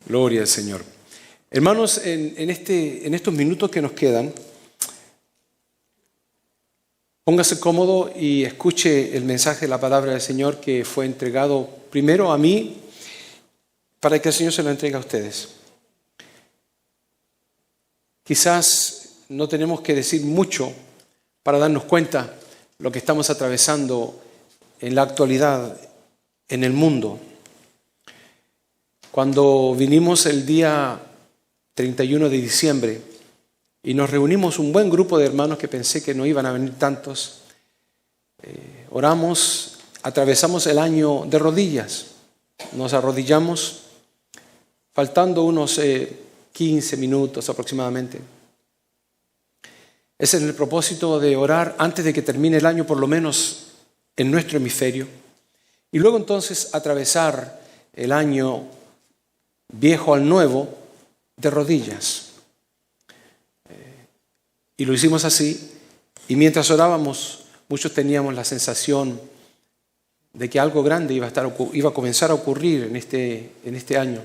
Gloria al Señor. Hermanos, en estos minutos que nos quedan, póngase cómodo y escuche el mensaje de la palabra del Señor que fue entregado primero a mí para que el Señor se lo entregue a ustedes. Quizás no tenemos que decir mucho para darnos cuenta lo que estamos atravesando en la actualidad en el mundo. Cuando vinimos el día 31 de diciembre y nos reunimos un buen grupo de hermanos que pensé que no iban a venir tantos, oramos, atravesamos el año de rodillas, nos arrodillamos, faltando unos 15 minutos aproximadamente. Ese es el propósito de orar antes de que termine el año, por lo menos en nuestro hemisferio, y luego entonces atravesar el año viejo al nuevo de rodillas. Y lo hicimos así, y mientras orábamos, muchos teníamos la sensación de que algo grande iba a comenzar a ocurrir en este año.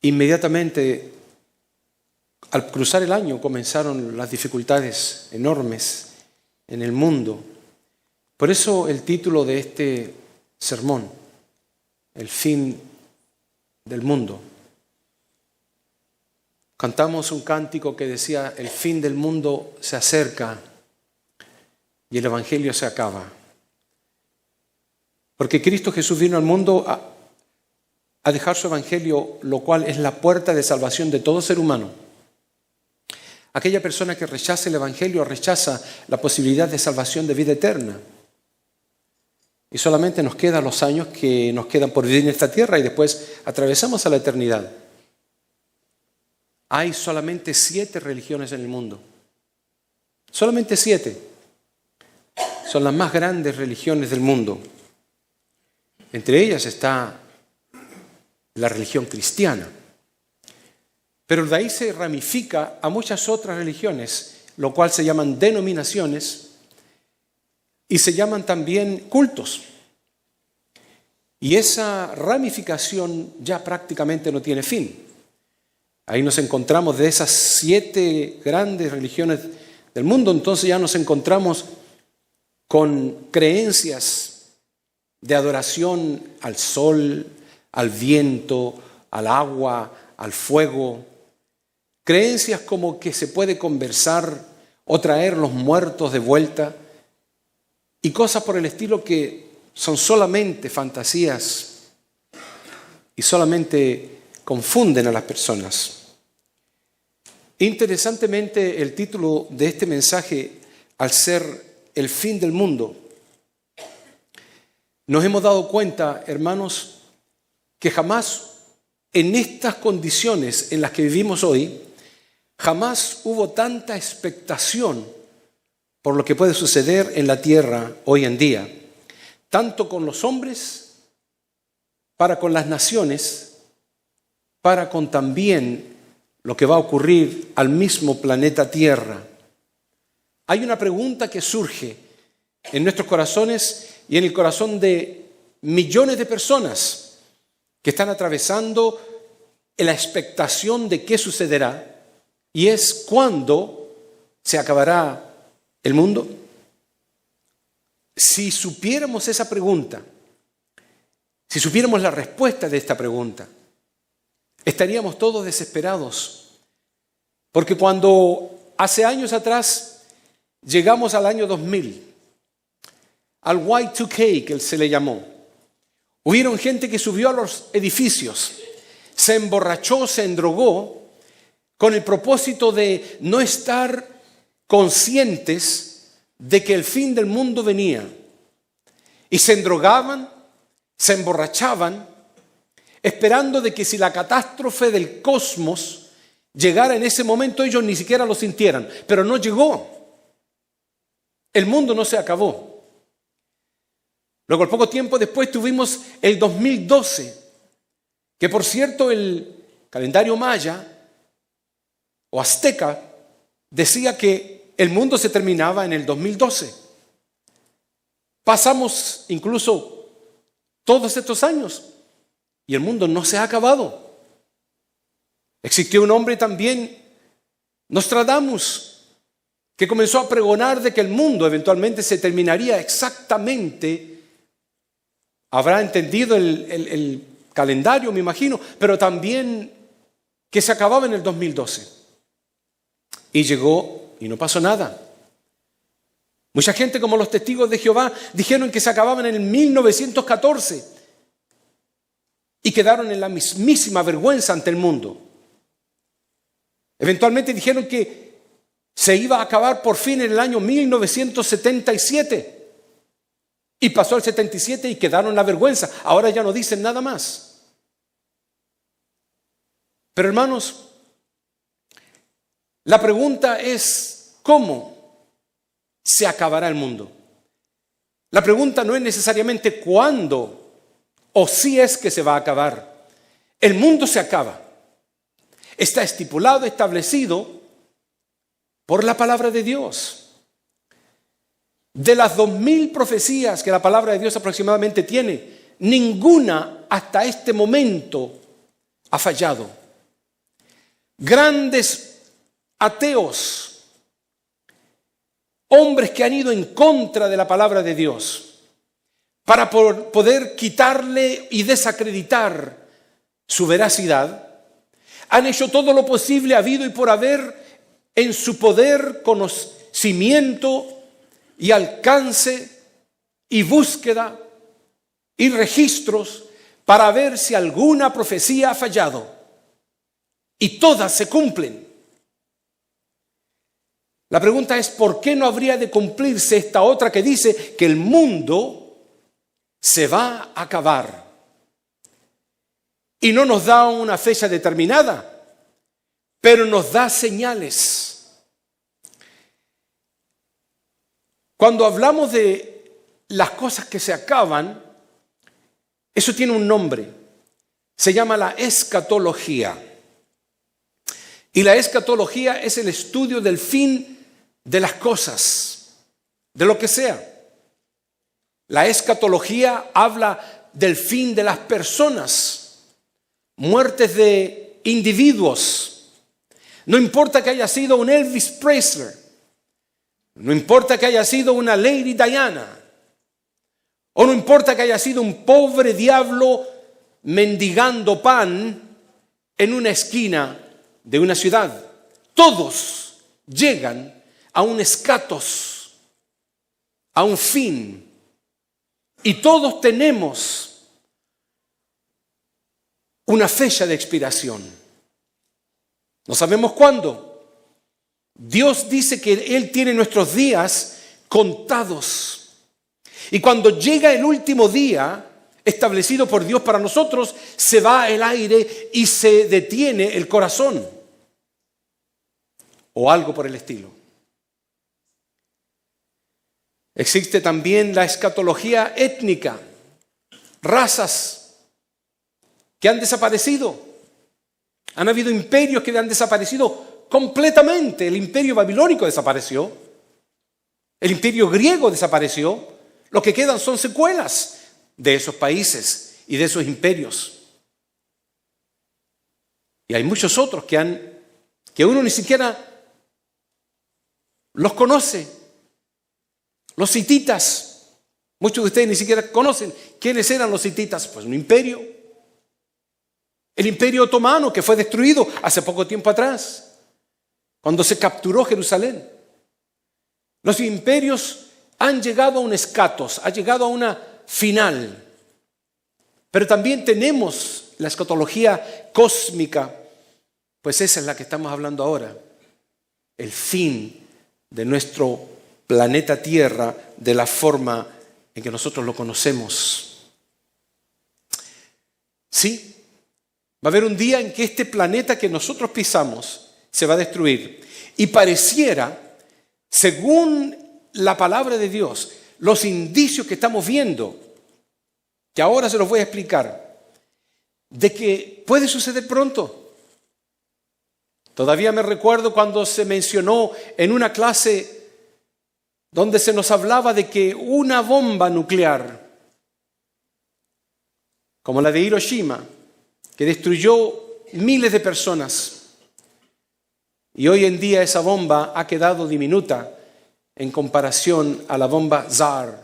Inmediatamente, al cruzar el año, comenzaron las dificultades enormes en el mundo. Por eso el título de este sermón, El fin del mundo. Cantamos un cántico que decía: el fin del mundo se acerca y el evangelio se acaba. Porque Cristo Jesús vino al mundo a dejar su evangelio, lo cual es la puerta de salvación de todo ser humano. Aquella persona que rechaza el evangelio rechaza la posibilidad de salvación de vida eterna. Y solamente nos quedan los años que nos quedan por vivir en esta tierra y después atravesamos a la eternidad. Hay solamente 7 religiones en el mundo. Solamente 7. Son las más grandes religiones del mundo. Entre ellas está la religión cristiana. Pero de ahí se ramifica a muchas otras religiones, lo cual se llaman denominaciones y se llaman también cultos. Y esa ramificación ya prácticamente no tiene fin. Ahí nos encontramos de esas 7 grandes religiones del mundo, entonces ya nos encontramos con creencias de adoración al sol, al viento, al agua, al fuego. Creencias como que se puede conversar o traer los muertos de vuelta y cosas por el estilo que son solamente fantasías y solamente confunden a las personas. Interesantemente, el título de este mensaje, al ser el fin del mundo, nos hemos dado cuenta, hermanos, que jamás en estas condiciones en las que vivimos hoy, jamás hubo tanta expectación por lo que puede suceder en la tierra hoy en día, tanto con los hombres, para con las naciones, para con también lo que va a ocurrir al mismo planeta Tierra. Hay una pregunta que surge en nuestros corazones y en el corazón de millones de personas que están atravesando la expectación de qué sucederá, y es: ¿cuándo se acabará el mundo? Si supiéramos esa pregunta, si supiéramos la respuesta de esta pregunta, estaríamos todos desesperados. Porque cuando hace años atrás llegamos al año 2000, al Y2K que se le llamó, hubieron gente que subió a los edificios, se emborrachó, se endrogó, con el propósito de no estar conscientes de que el fin del mundo venía. Y se endrogaban, se emborrachaban, esperando de que si la catástrofe del cosmos llegara en ese momento, ellos ni siquiera lo sintieran. Pero no llegó. El mundo no se acabó. Luego, al poco tiempo después, tuvimos el 2012, que por cierto el calendario maya o azteca decía que el mundo se terminaba en el 2012. Pasamos incluso todos estos años y el mundo no se ha acabado. Existió un hombre también, Nostradamus, que comenzó a pregonar de que el mundo eventualmente se terminaría exactamente. Habrá entendido el calendario, me imagino, pero también que se acababa en el 2012. Y llegó y no pasó nada. Mucha gente, como los testigos de Jehová, dijeron que se acababan en el 1914 y quedaron en la mismísima vergüenza ante el mundo. Eventualmente dijeron que se iba a acabar por fin en el año 1977. Y pasó el 77 y quedaron en la vergüenza. Ahora ya no dicen nada más. Pero hermanos, la pregunta es, ¿cómo se acabará el mundo? La pregunta no es necesariamente cuándo o si es que se va a acabar. El mundo se acaba. Está estipulado, establecido por la palabra de Dios. De las 2000 profecías que la palabra de Dios aproximadamente tiene, ninguna hasta este momento ha fallado. Grandes ateos, hombres que han ido en contra de la palabra de Dios, para poder quitarle y desacreditar su veracidad, han hecho todo lo posible habido y por haber en su poder, conocimiento y alcance y búsqueda y registros para ver si alguna profecía ha fallado. Y todas se cumplen. La pregunta es, ¿por qué no habría de cumplirse esta otra que dice que el mundo se va a acabar? Y no nos da una fecha determinada, pero nos da señales. Cuando hablamos de las cosas que se acaban, eso tiene un nombre. Se llama la escatología. Y la escatología es el estudio del fin de las cosas, de lo que sea. La escatología habla del fin de las personas, muertes de individuos. No importa que haya sido un Elvis Presley, no importa que haya sido una Lady Diana, o no importa que haya sido un pobre diablo mendigando pan en una esquina de una ciudad. Todos llegan a un escatos, a un fin, y todos tenemos una fecha de expiración. No sabemos cuándo. Dios dice que Él tiene nuestros días contados. Y cuando llega el último día establecido por Dios para nosotros, se va el aire y se detiene el corazón. O algo por el estilo. Existe también la escatología étnica. Razas que han desaparecido. Han habido imperios que han desaparecido completamente. El imperio babilónico desapareció. El imperio griego desapareció. Lo que quedan son secuelas de esos países y de esos imperios. Y hay muchos otros que uno ni siquiera los conoce. Los hititas. Muchos de ustedes ni siquiera conocen quiénes eran los hititas. Pues un imperio. El imperio otomano, que fue destruido hace poco tiempo atrás, cuando se capturó Jerusalén. Los imperios han llegado a un escatos, han llegado a una final. Pero también tenemos la escatología cósmica, pues esa es la que estamos hablando ahora. El fin de nuestro planeta Tierra de la forma en que nosotros lo conocemos. Sí, va a haber un día en que este planeta que nosotros pisamos se va a destruir. Y pareciera, según la palabra de Dios, los indicios que estamos viendo, que ahora se los voy a explicar, de que puede suceder pronto. Todavía me recuerdo cuando se mencionó en una clase donde se nos hablaba de que una bomba nuclear, como la de Hiroshima, que destruyó miles de personas. Y hoy en día esa bomba ha quedado diminuta en comparación a la bomba Tsar,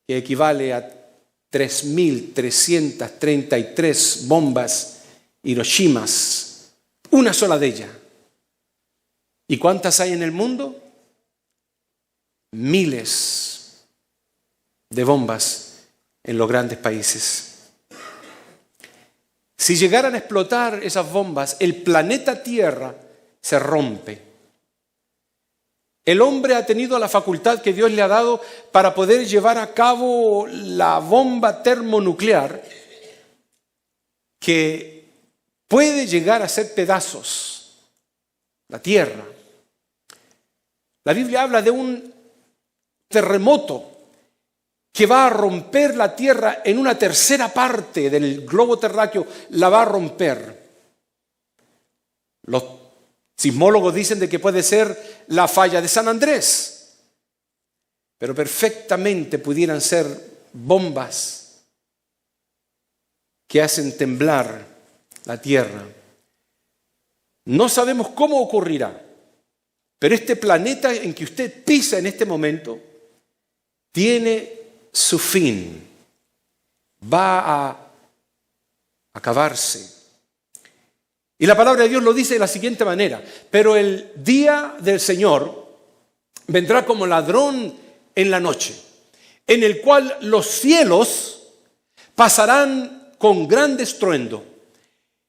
que equivale a 3.333 bombas Hiroshimas, una sola de ellas. ¿Y cuántas hay en el mundo? Miles de bombas en los grandes países. Si llegaran a explotar esas bombas, el planeta Tierra se rompe. El hombre ha tenido la facultad que Dios le ha dado para poder llevar a cabo la bomba termonuclear que puede llegar a hacer pedazos la Tierra. La Biblia habla de un terremoto que va a romper la Tierra en una tercera parte del globo terráqueo, la va a romper. Los sismólogos dicen de que puede ser la falla de San Andrés, pero perfectamente pudieran ser bombas que hacen temblar la Tierra. No sabemos cómo ocurrirá, pero este planeta en que usted pisa en este momento tiene su fin, va a acabarse. Y la palabra de Dios lo dice de la siguiente manera: pero el día del Señor vendrá como ladrón en la noche, en el cual los cielos pasarán con gran estruendo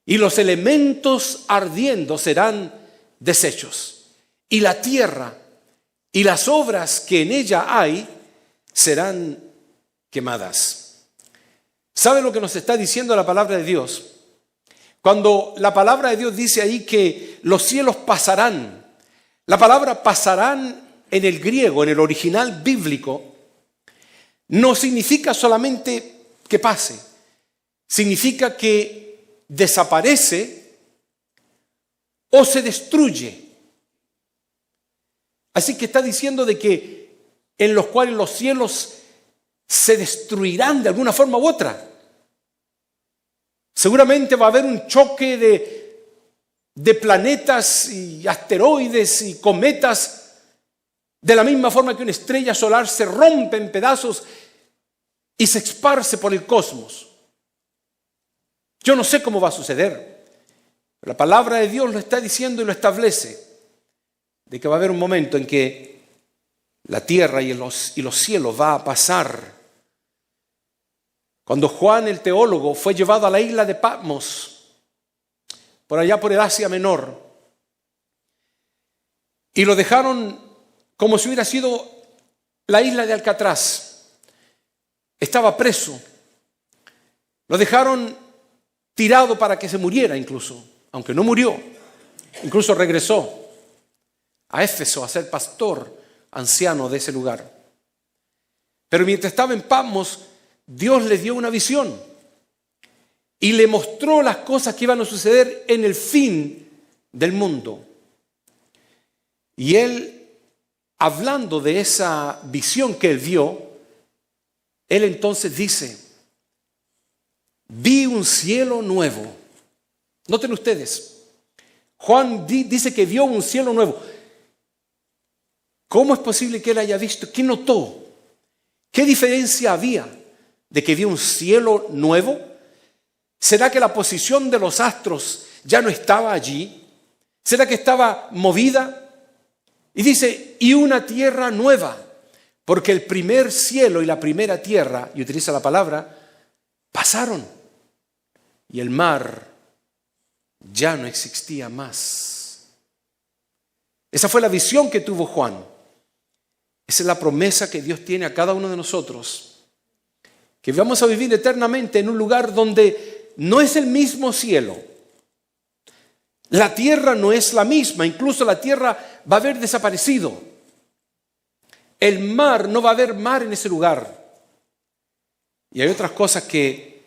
y los elementos ardiendo serán deshechos, y la tierra y las obras que en ella hay serán quemadas. ¿Sabe lo que nos está diciendo la palabra de Dios? Cuando la palabra de Dios dice ahí que los cielos pasarán, la palabra pasarán en el griego, en el original bíblico, no significa solamente que pase, significa que desaparece o se destruye. Así que está diciendo de que en los cuales los cielos se destruirán de alguna forma u otra. Seguramente va a haber un choque de planetas y asteroides y cometas, de la misma forma que una estrella solar se rompe en pedazos y se esparce por el cosmos. Yo no sé cómo va a suceder. La palabra de Dios lo está diciendo y lo establece, de que va a haber un momento en que la tierra y los cielos va a pasar. Cuando Juan el teólogo fue llevado a la isla de Patmos, por allá por el Asia Menor, y lo dejaron como si hubiera sido la isla de Alcatraz, estaba preso, lo dejaron tirado para que se muriera incluso, aunque no murió, incluso regresó a Éfeso a ser pastor anciano de ese lugar. Pero mientras estaba en Patmos, Dios le dio una visión y le mostró las cosas que iban a suceder en el fin del mundo. Y él, hablando de esa visión que él vio, él entonces dice: vi un cielo nuevo. Noten ustedes, Juan dice que vio un cielo nuevo. ¿Cómo es posible que él haya visto? ¿Qué notó? ¿Qué diferencia había de que vio un cielo nuevo? ¿Será que la posición de los astros ya no estaba allí? ¿Será que estaba movida? Y dice, y una tierra nueva, porque el primer cielo y la primera tierra, y utiliza la palabra, pasaron, y el mar ya no existía más. Esa fue la visión que tuvo Juan. Esa es la promesa que Dios tiene a cada uno de nosotros, que vamos a vivir eternamente en un lugar donde no es el mismo cielo. La tierra no es la misma, incluso la tierra va a haber desaparecido. El mar, no va a haber mar en ese lugar. Y hay otras cosas que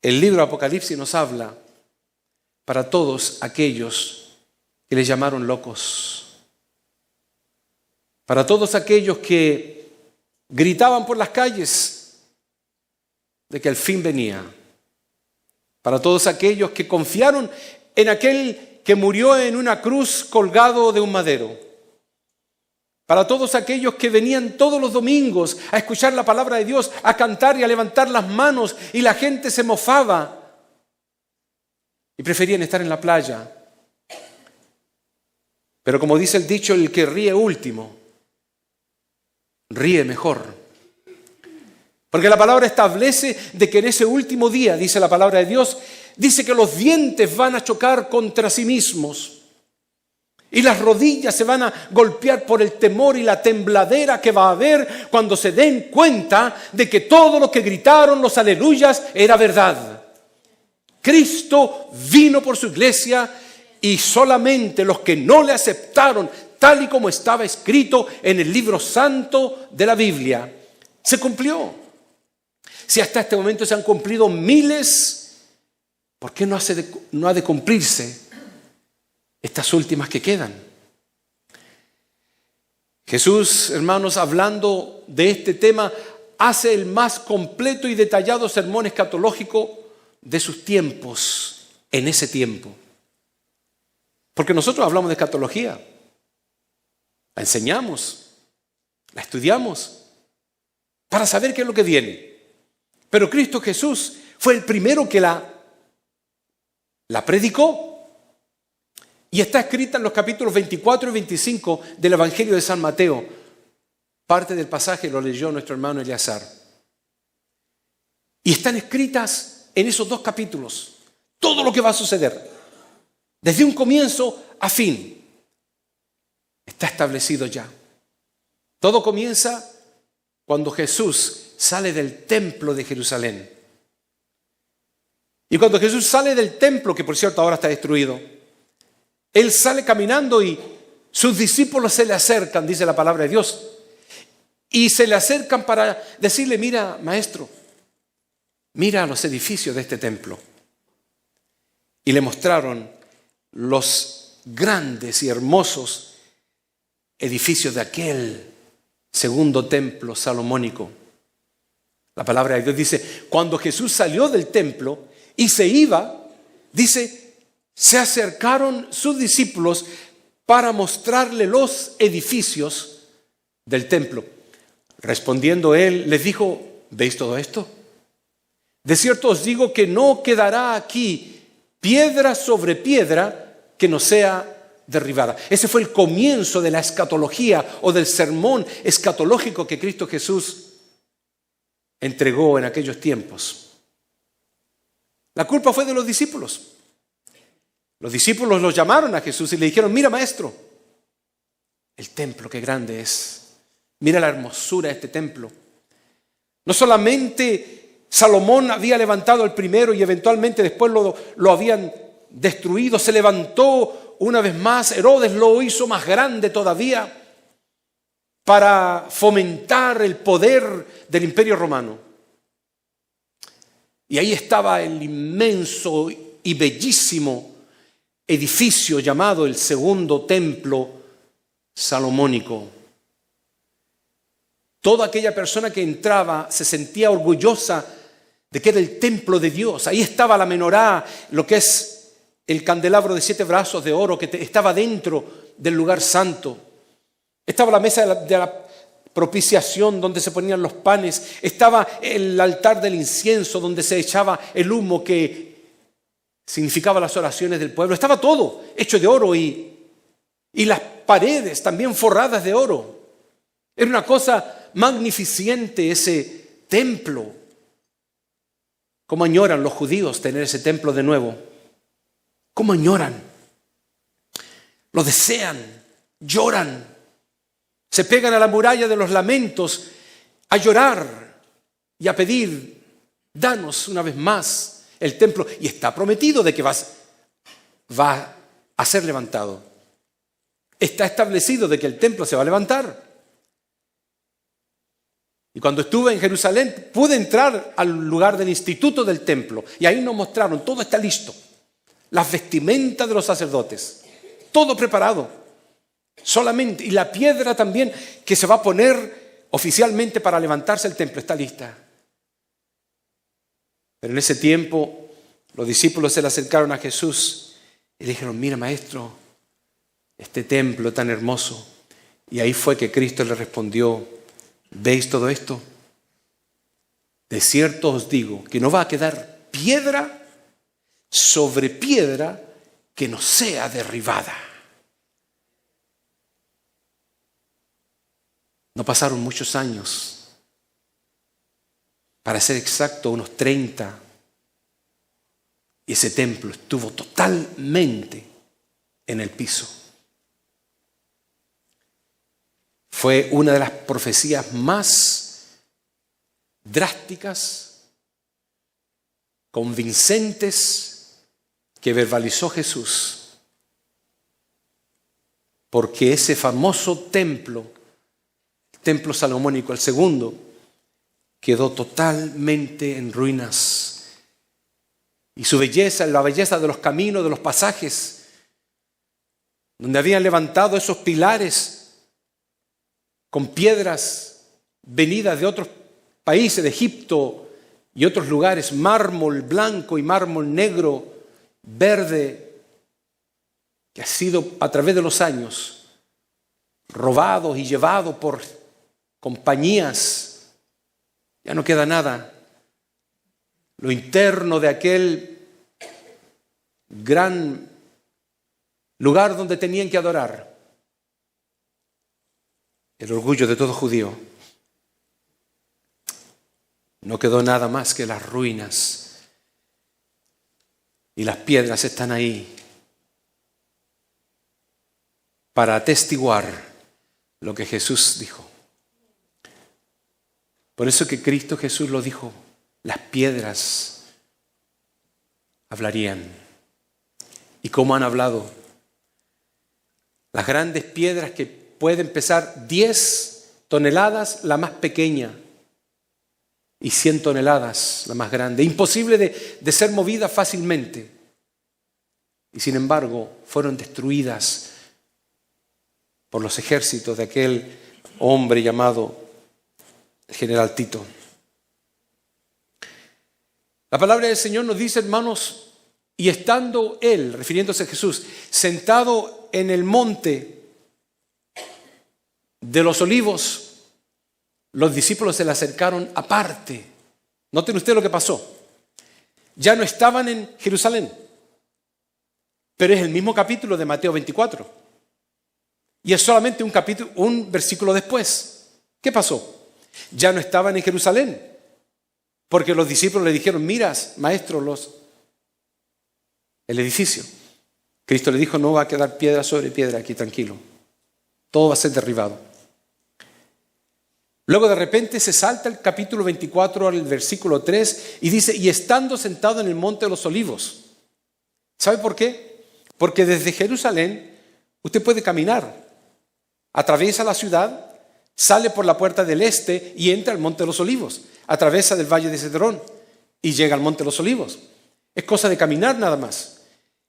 el libro de Apocalipsis nos habla para todos aquellos que les llamaron locos. Para todos aquellos que gritaban por las calles de que el fin venía. para todos aquellos que confiaron en aquel que murió en una cruz colgado de un madero, para todos aquellos que venían todos los domingos a escuchar la palabra de Dios, a cantar y a levantar las manos, y la gente se mofaba y preferían estar en la playa. Pero como dice el dicho, el que ríe último, ríe mejor. Porque la palabra establece de que en ese último día, dice la palabra de Dios, dice que los dientes van a chocar contra sí mismos y las rodillas se van a golpear por el temor y la tembladera que va a haber cuando se den cuenta de que todo lo que gritaron los aleluyas era verdad. Cristo vino por su iglesia y solamente los que no le aceptaron, tal y como estaba escrito en el libro santo de la Biblia, se cumplió. Si hasta este momento se han cumplido miles, ¿por qué no ha de cumplirse estas últimas que quedan? Jesús, hermanos, hablando de este tema, hace el más completo y detallado sermón escatológico de sus tiempos, en ese tiempo. Porque nosotros hablamos de escatología, la enseñamos, la estudiamos, para saber qué es lo que viene. Pero Cristo Jesús fue el primero que la predicó, y está escrita en los capítulos 24 y 25 del Evangelio de San Mateo. Parte del pasaje lo leyó nuestro hermano Eleazar. Y están escritas en esos dos capítulos todo lo que va a suceder, desde un comienzo a fin. Está establecido ya. Todo comienza cuando Jesús sale del templo de Jerusalén. Y cuando Jesús sale del templo, que por cierto ahora está destruido, Él sale caminando y sus discípulos se le acercan, dice la palabra de Dios, y se le acercan para decirle: mira, maestro, mira los edificios de este templo. Y le mostraron los grandes y hermosos edificios de aquel segundo templo salomónico. La palabra de Dios dice, cuando Jesús salió del templo y se iba, dice, se acercaron sus discípulos para mostrarle los edificios del templo. Respondiendo él, les dijo: ¿veis todo esto? De cierto os digo que no quedará aquí piedra sobre piedra que no sea derribada. Ese fue el comienzo de la escatología o del sermón escatológico que Cristo Jesús entregó en aquellos tiempos. La culpa fue de los discípulos. Los discípulos los llamaron a Jesús y le dijeron: mira, maestro, el templo qué grande es. Mira la hermosura de este templo. No solamente Salomón había levantado el primero y eventualmente después lo habían destruido, se levantó una vez más, Herodes lo hizo más grande todavía para fomentar el poder del Imperio Romano. Y ahí estaba el inmenso y bellísimo edificio llamado el Segundo Templo Salomónico. Toda aquella persona que entraba se sentía orgullosa de que era el templo de Dios. Ahí estaba la menorá, lo que es el candelabro de 7 brazos de oro que estaba dentro del lugar santo. Estaba la mesa de la propiciación donde se ponían los panes. Estaba el altar del incienso donde se echaba el humo que significaba las oraciones del pueblo. Estaba todo hecho de oro y las paredes también forradas de oro. Era una cosa magnificente ese templo. ¿Cómo añoran los judíos tener ese templo de nuevo? ¿Cómo añoran? Lo desean, lloran. Se pegan a la muralla de los lamentos a llorar y a pedir: danos una vez más el templo. Y está prometido de que va a ser levantado. Está establecido de que el templo se va a levantar. Y cuando estuve en Jerusalén pude entrar al lugar del instituto del templo y ahí nos mostraron, todo está listo. Las vestimentas de los sacerdotes, todo preparado. Solamente, y la piedra también que se va a poner oficialmente para levantarse el templo está lista. Pero en ese tiempo los discípulos se le acercaron a Jesús y le dijeron, mira, maestro, este templo tan hermoso. Y ahí fue que Cristo le respondió, ¿veis todo esto? De cierto os digo que no va a quedar piedra sobre piedra que no sea derribada. No pasaron muchos años, para ser exacto, unos 30, y ese templo estuvo totalmente en el piso. Fue una de las profecías más drásticas, convincentes, que verbalizó Jesús. Porque ese famoso templo, el templo salomónico, el segundo, quedó totalmente en ruinas. Y su belleza, la belleza de los caminos, de los pasajes, donde habían levantado esos pilares con piedras venidas de otros países, de Egipto y otros lugares, mármol blanco y mármol negro, verde, que ha sido a través de los años robado y llevado por compañías. Ya no queda nada. Lo interno de aquel gran lugar donde tenían que adorar. El orgullo de todo judío. No quedó nada más que las ruinas. Y las piedras están ahí para atestiguar lo que Jesús dijo. Por eso que Cristo Jesús lo dijo, las piedras hablarían. ¿Y cómo han hablado? Las grandes piedras que pueden pesar 10 toneladas, la más pequeña, y 100 toneladas, la más grande. Imposible de ser movida fácilmente. Y sin embargo, fueron destruidas por los ejércitos de aquel hombre llamado General Tito. La palabra del Señor nos dice, hermanos, y estando él, refiriéndose a Jesús, sentado en el monte de los Olivos, los discípulos se le acercaron aparte. Noten ustedes lo que pasó. Ya no estaban en Jerusalén, pero es el mismo capítulo de Mateo 24. Y es solamente un versículo después. ¿Qué pasó? Ya no estaban en Jerusalén, porque los discípulos le dijeron, miras, maestro, el edificio. Cristo le dijo, no va a quedar piedra sobre piedra aquí, tranquilo. Todo va a ser derribado. Luego de repente se salta el capítulo 24 al versículo 3 y dice, y estando sentado en el monte de los Olivos. ¿Sabe por qué? Porque desde Jerusalén usted puede caminar, atraviesa la ciudad, sale por la puerta del este y entra al monte de los Olivos, atraviesa del valle de Cedrón y llega al monte de los Olivos. Es cosa de caminar nada más.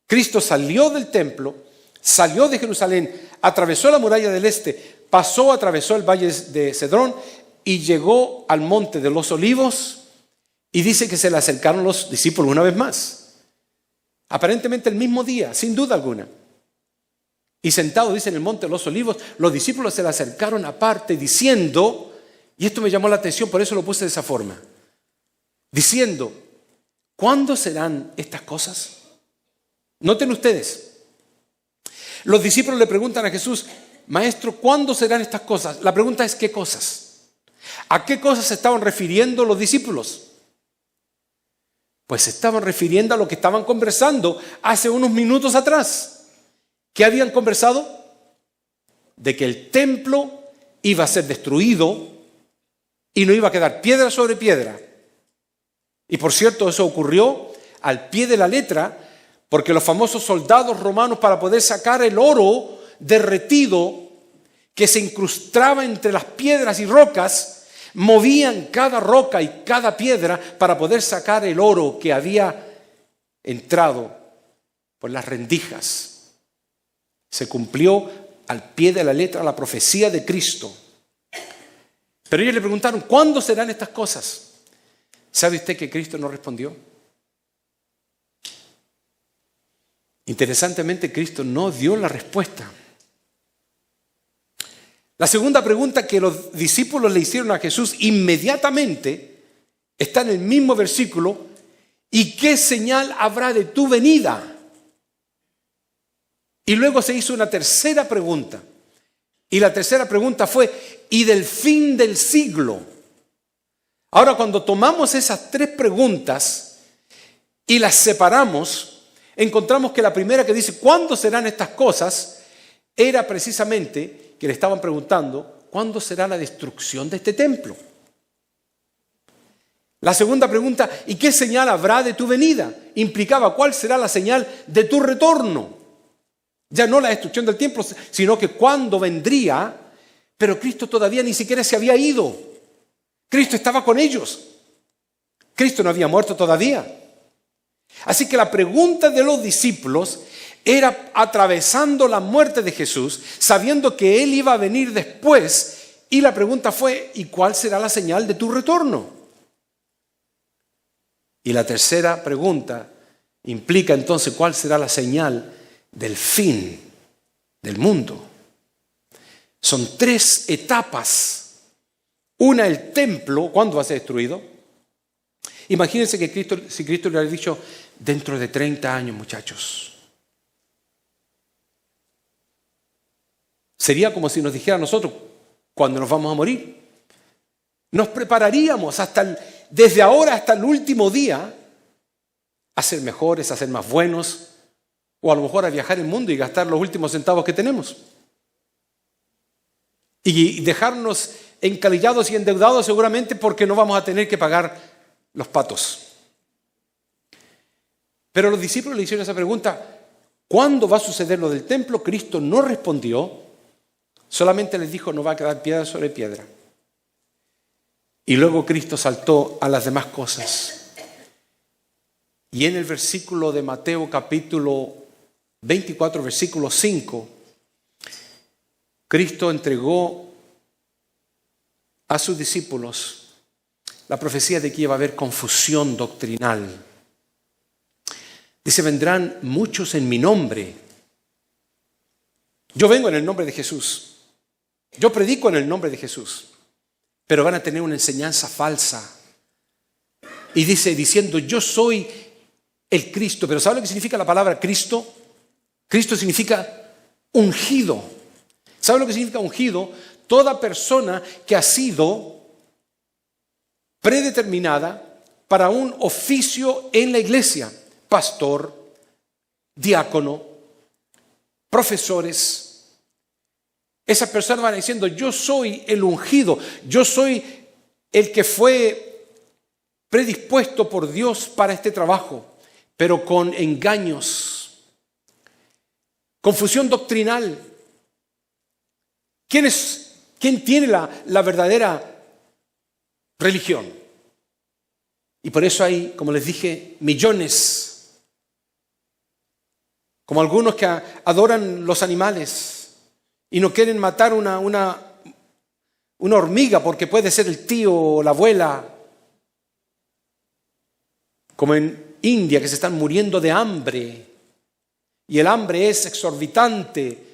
Cristo salió del templo, salió de Jerusalén, atravesó la muralla del este, atravesó el valle de Cedrón y llegó al monte de los Olivos, y dice que se le acercaron los discípulos una vez más. Aparentemente el mismo día, sin duda alguna. Y sentado, dice, en el monte de los Olivos, los discípulos se le acercaron aparte diciendo, y esto me llamó la atención, por eso lo puse de esa forma, diciendo, ¿cuándo serán estas cosas? Noten ustedes, los discípulos le preguntan a Jesús, Maestro, ¿cuándo serán estas cosas? La pregunta es, ¿qué cosas? ¿A qué cosas se estaban refiriendo los discípulos? Pues se estaban refiriendo a lo que estaban conversando hace unos minutos atrás. ¿Qué habían conversado? De que el templo iba a ser destruido y no iba a quedar piedra sobre piedra. Y por cierto, eso ocurrió al pie de la letra, porque los famosos soldados romanos, para poder sacar el oro derretido que se incrustaba entre las piedras y rocas, movían cada roca y cada piedra para poder sacar el oro que había entrado por las rendijas. Se cumplió al pie de la letra la profecía de Cristo. Pero ellos le preguntaron, ¿cuándo serán estas cosas? ¿Sabe usted que Cristo no respondió? Interesantemente, Cristo no dio la respuesta. La segunda pregunta que los discípulos le hicieron a Jesús inmediatamente está en el mismo versículo. ¿Y qué señal habrá de tu venida? Y luego se hizo una tercera pregunta. Y la tercera pregunta fue, ¿y del fin del siglo? Ahora, cuando tomamos esas tres preguntas y las separamos, encontramos que la primera que dice, ¿cuándo serán estas cosas? Era precisamente que le estaban preguntando, ¿cuándo será la destrucción de este templo? La segunda pregunta, ¿y qué señal habrá de tu venida? Implicaba, ¿cuál será la señal de tu retorno? Ya no la destrucción del templo, sino que cuándo vendría, pero Cristo todavía ni siquiera se había ido. Cristo estaba con ellos. Cristo no había muerto todavía. Así que la pregunta de los discípulos era atravesando la muerte de Jesús, sabiendo que Él iba a venir después, y la pregunta fue, ¿y cuál será la señal de tu retorno? Y la tercera pregunta implica entonces cuál será la señal del fin del mundo. Son tres etapas. Una, el templo, ¿cuándo va a ser destruido? Imagínense que si Cristo le hubiera dicho, dentro de 30 años, muchachos. Sería como si nos dijera a nosotros, ¿cuándo nos vamos a morir? Nos prepararíamos desde ahora hasta el último día a ser mejores, a ser más buenos, o a lo mejor a viajar el mundo y gastar los últimos centavos que tenemos. Y dejarnos encalillados y endeudados seguramente porque no vamos a tener que pagar los patos. Pero los discípulos le hicieron esa pregunta, ¿cuándo va a suceder lo del templo? Cristo no respondió, solamente les dijo, no va a quedar piedra sobre piedra. Y luego Cristo saltó a las demás cosas. Y en el versículo de Mateo capítulo 24, versículo 5, Cristo entregó a sus discípulos la profecía de que iba a haber confusión doctrinal. Dice, vendrán muchos en mi nombre. Yo vengo en el nombre de Jesús. Yo predico en el nombre de Jesús. Pero van a tener una enseñanza falsa. Y dice, diciendo, yo soy el Cristo. Pero ¿sabe lo que significa la palabra Cristo? Cristo significa ungido. ¿Sabe lo que significa ungido? Toda persona que ha sido predeterminada para un oficio en la iglesia. Pastor, diácono, profesores. Esas personas van diciendo, yo soy el ungido, yo soy el que fue predispuesto por Dios para este trabajo, pero con engaños, confusión doctrinal. ¿Quién tiene la verdadera religión? Y por eso hay, como les dije, millones, como algunos que adoran los animales y no quieren matar una hormiga porque puede ser el tío o la abuela, como en India, que se están muriendo de hambre y el hambre es exorbitante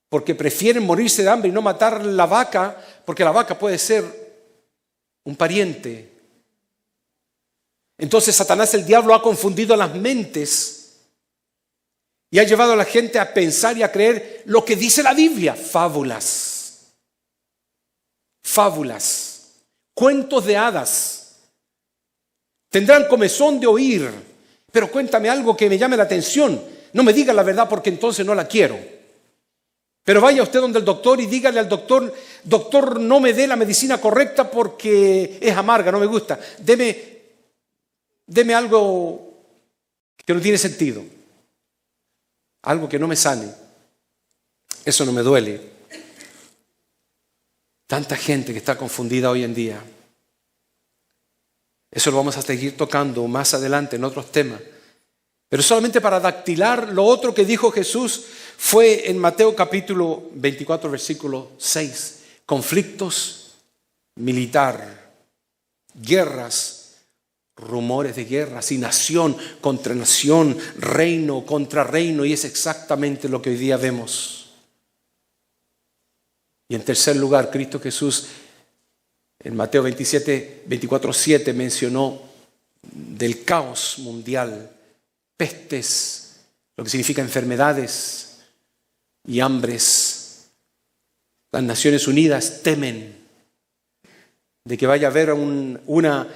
porque prefieren morirse de hambre y no matar la vaca porque la vaca puede ser un pariente. Entonces Satanás, el diablo, ha confundido las mentes y ha llevado a la gente a pensar y a creer lo que dice la Biblia. Fábulas, cuentos de hadas. Tendrán comezón de oír, pero cuéntame algo que me llame la atención. No me diga la verdad porque entonces no la quiero. Pero vaya usted donde el doctor y dígale al doctor, doctor, no me dé la medicina correcta porque es amarga, no me gusta. Deme algo que no tiene sentido. Algo que no me sane. Eso no me duele. Tanta gente que está confundida hoy en día. Eso lo vamos a seguir tocando más adelante en otros temas. Pero solamente para dactilar lo otro que dijo Jesús fue en Mateo capítulo 24, versículo 6. Conflictos militar, guerras, rumores de guerras y nación contra nación, reino contra reino, y es exactamente lo que hoy día vemos. Y en tercer lugar, Cristo Jesús en Mateo 24:7 mencionó del caos mundial, pestes, lo que significa enfermedades y hambres. Las Naciones Unidas temen de que vaya a haber una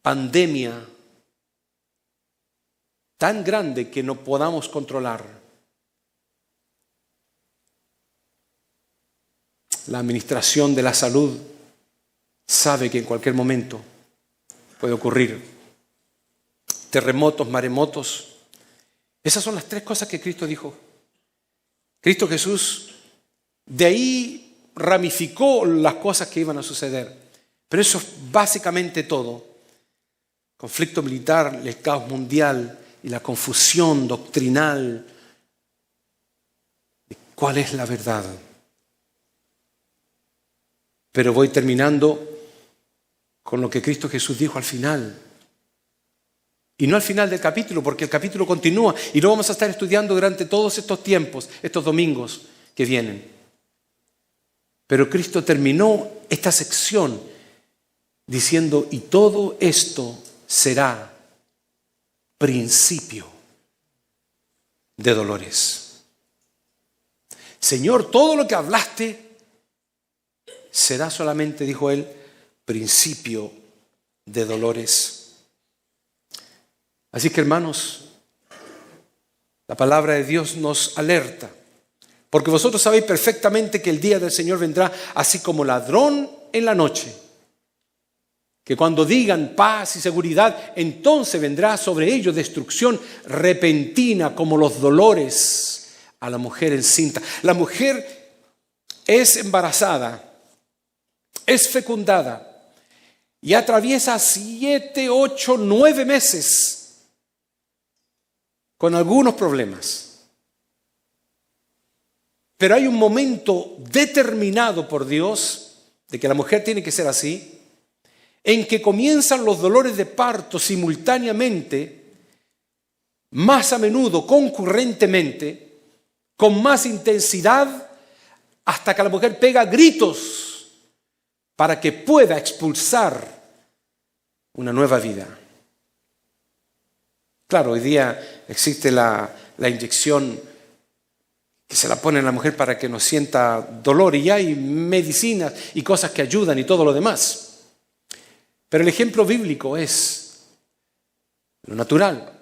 pandemia tan grande que no podamos controlar. La Administración de la Salud sabe que en cualquier momento puede ocurrir terremotos, maremotos. Esas son las tres cosas que Cristo dijo. Cristo Jesús de ahí ramificó las cosas que iban a suceder. Pero eso es básicamente todo. Conflicto militar, el caos mundial y la confusión doctrinal de cuál es la verdad. Pero voy terminando con lo que Cristo Jesús dijo al final. Y no al final del capítulo, porque el capítulo continúa y lo vamos a estar estudiando durante todos estos tiempos, estos domingos que vienen. Pero Cristo terminó esta sección diciendo, y todo esto será principio de dolores. Señor, todo lo que hablaste será solamente, dijo él, principio de dolores. Así que, hermanos, la palabra de Dios nos alerta, porque vosotros sabéis perfectamente que el día del Señor vendrá así como ladrón en la noche. Que cuando digan paz y seguridad, entonces vendrá sobre ellos destrucción repentina como los dolores a la mujer encinta. La mujer es embarazada, es fecundada y atraviesa 7, 8, 9 meses con algunos problemas. Pero hay un momento determinado por Dios de que la mujer tiene que ser así, en que comienzan los dolores de parto simultáneamente, más a menudo, concurrentemente, con más intensidad, hasta que la mujer pega gritos para que pueda expulsar una nueva vida. Claro, hoy día existe la inyección que se la pone a la mujer para que no sienta dolor, y hay medicinas y cosas que ayudan y todo lo demás. Pero el ejemplo bíblico es lo natural,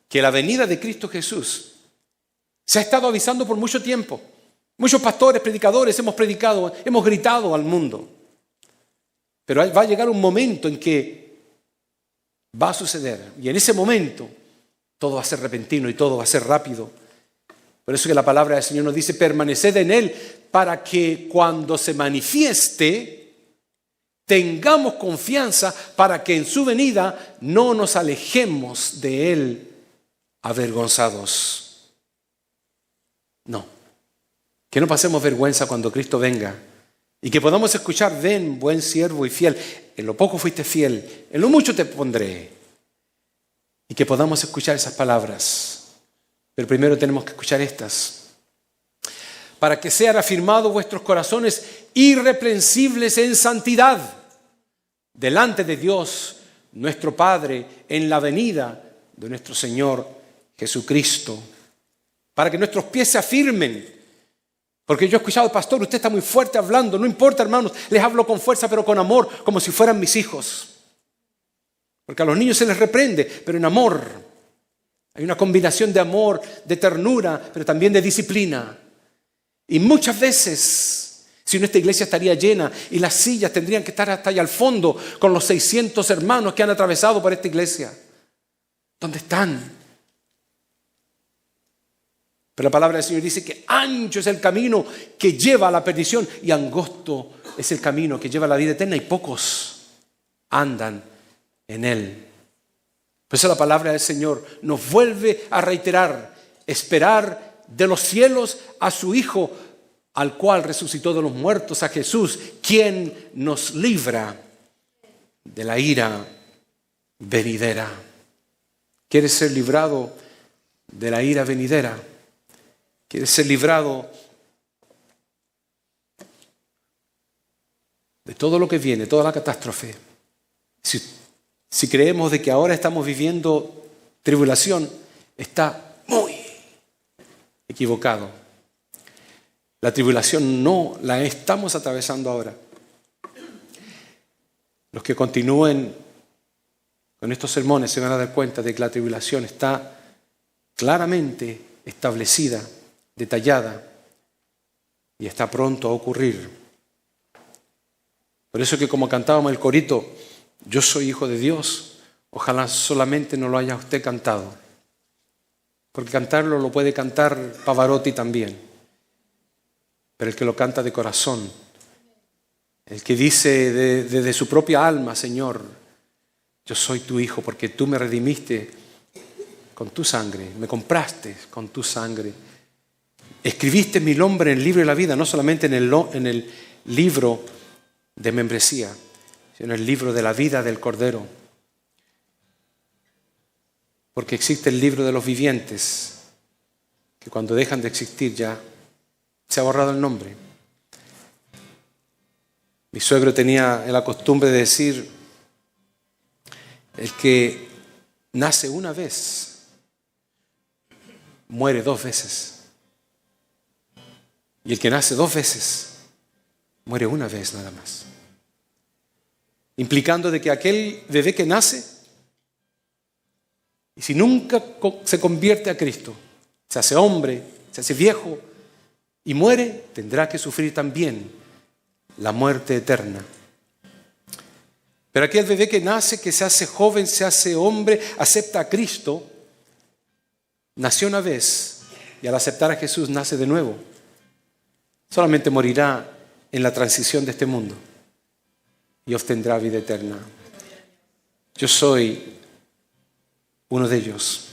que la venida de Cristo Jesús se ha estado avisando por mucho tiempo. Muchos pastores, predicadores hemos predicado, hemos gritado al mundo. Pero va a llegar un momento en que va a suceder, y en ese momento todo va a ser repentino y todo va a ser rápido. Por eso que la palabra del Señor nos dice, permaneced en Él, para que cuando se manifieste, tengamos confianza, para que en su venida no nos alejemos de Él avergonzados. No, que no pasemos vergüenza cuando Cristo venga, y que podamos escuchar, ven, buen siervo y fiel, en lo poco fuiste fiel, en lo mucho te pondré. Y que podamos escuchar esas palabras. Pero primero tenemos que escuchar estas. Para que sean afirmados vuestros corazones irreprensibles en santidad, delante de Dios, nuestro Padre, en la venida de nuestro Señor Jesucristo. Para que nuestros pies se afirmen. Porque yo he escuchado, pastor, usted está muy fuerte hablando. No importa, hermanos, les hablo con fuerza, pero con amor, como si fueran mis hijos. Porque a los niños se les reprende, pero en amor. Hay una combinación de amor, de ternura, pero también de disciplina. Y muchas veces, si no, esta iglesia estaría llena y las sillas tendrían que estar hasta allá al fondo con los 600 hermanos que han atravesado por esta iglesia. ¿Dónde están? Pero la palabra del Señor dice que ancho es el camino que lleva a la perdición y angosto es el camino que lleva a la vida eterna, y pocos andan en él. Por eso la palabra del Señor nos vuelve a reiterar: esperar de los cielos a su Hijo, al cual resucitó de los muertos, a Jesús, quien nos libra de la ira venidera. ¿Quieres ser librado de la ira venidera? ¿Quieres ser librado de todo lo que viene, toda la catástrofe? Si creemos de que ahora estamos viviendo tribulación, está muy equivocado. La tribulación no la estamos atravesando ahora. Los que continúen con estos sermones se van a dar cuenta de que la tribulación está claramente establecida, detallada, y está pronto a ocurrir. Por eso que como cantábamos el corito, yo soy hijo de Dios, ojalá solamente no lo haya usted cantado. Porque cantarlo lo puede cantar Pavarotti también. Pero el que lo canta de corazón, el que dice desde su propia alma, Señor, yo soy tu hijo porque tú me redimiste con tu sangre, me compraste con tu sangre. Escribiste mi nombre en el libro de la vida, no solamente en el libro de membresía, sino en el libro de la vida del Cordero. Porque existe el libro de los vivientes, que cuando dejan de existir ya se ha borrado el nombre. Mi suegro tenía la costumbre de decir, el que nace una vez, muere 2 veces. Y el que nace 2 veces, muere 1 vez nada más. Implicando de que aquel bebé que nace, y si nunca se convierte a Cristo, se hace hombre, se hace viejo y muere, tendrá que sufrir también la muerte eterna. Pero aquel bebé que nace, que se hace joven, se hace hombre, acepta a Cristo, nació una vez y al aceptar a Jesús nace de nuevo. Solamente morirá en la transición de este mundo y obtendrá vida eterna. Yo soy uno de ellos.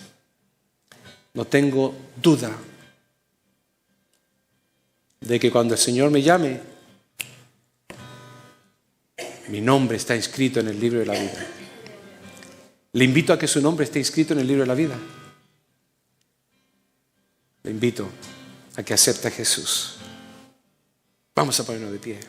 No tengo duda de que cuando el Señor me llame, mi nombre está inscrito en el libro de la vida. Le invito a que su nombre esté inscrito en el libro de la vida. Le invito a que acepte a Jesús. Vamos a ponernos de pie.